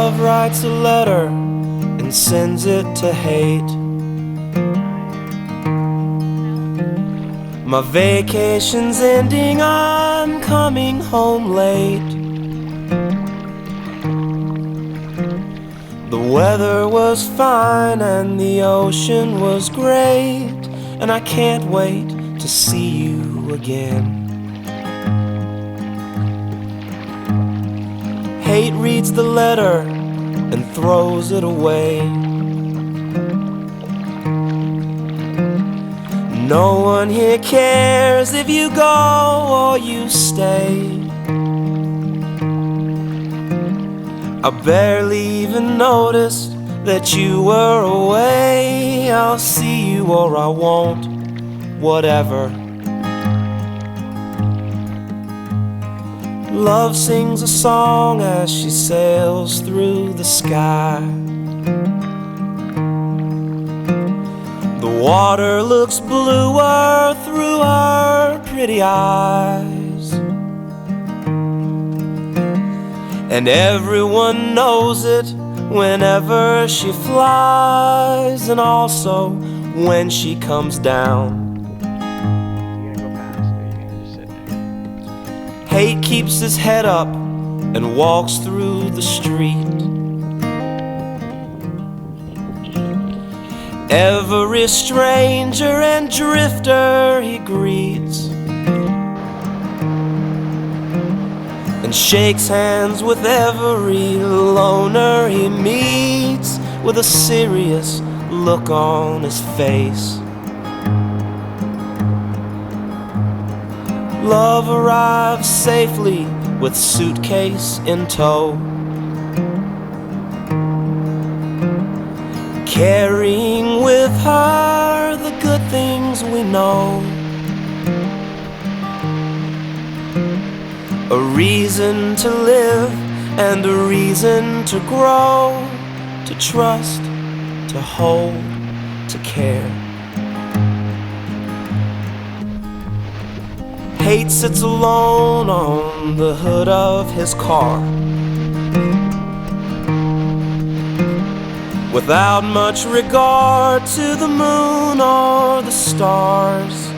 Love writes a letter and sends it to hate. My vacation's ending, I'm coming home late. The weather was fine and the ocean was great, and I can't wait to see you again. Hate reads the letter and throws it away. No one here cares if you go or you stay. I barely even noticed that you were away. I'll see you or I won't, whatever. Love sings a song as she sails through the sky. The water looks bluer through her pretty eyes, and everyone knows it whenever she flies, and also when she comes down. Hate keeps his head up and walks through the street. Every stranger and drifter he greets, and shakes hands with every loner he meets, with a serious look on his face. Love arrives safely with suitcase in tow, carrying with her the good things we know. A reason to live and a reason to grow, to trust, to hold, to care. Hate sits alone on the hood of his car, without much regard to the moon or the stars,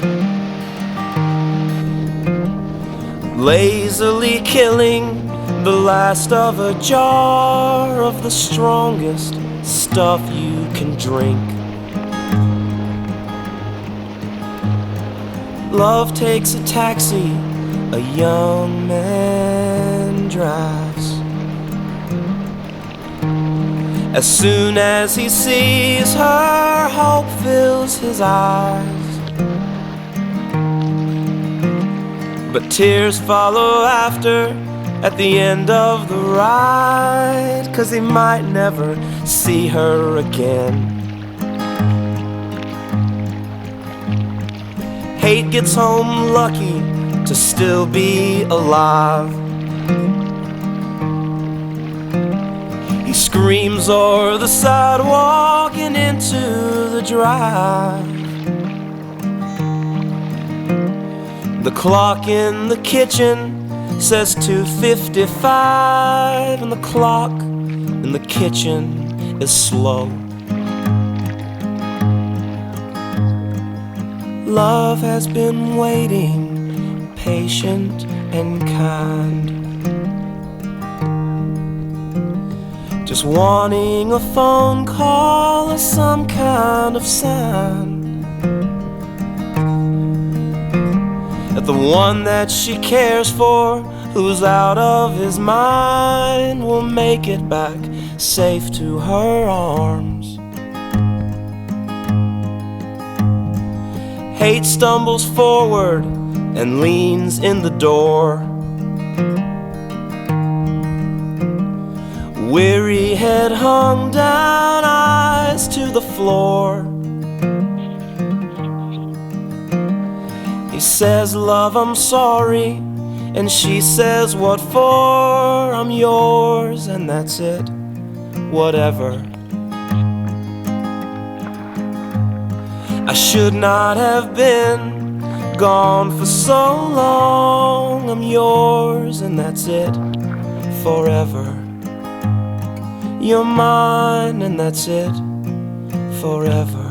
lazily killing the last of a jar of the strongest stuff you can drink. Love takes a taxi, a young man drives. As soon as he sees her, hope fills his eyes, but tears follow after at the end of the ride, 'cause he might never see her again. Hate gets home lucky to still be alive. He screams o'er the sidewalk and into the drive. The clock in the kitchen says 2:55, and the clock in the kitchen is slow. Love has been waiting, patient and kind, just wanting a phone call or some kind of sign that the one that she cares for, who's out of his mind, will make it back safe to her arms. Hate stumbles forward and leans in the door, weary head hung down, eyes to the floor. He says, "Love, I'm sorry," and she says, "What for? I'm yours," and that's it, whatever. I should not have been gone for so long. I'm yours and that's it, forever. You're mine, and that's it forever.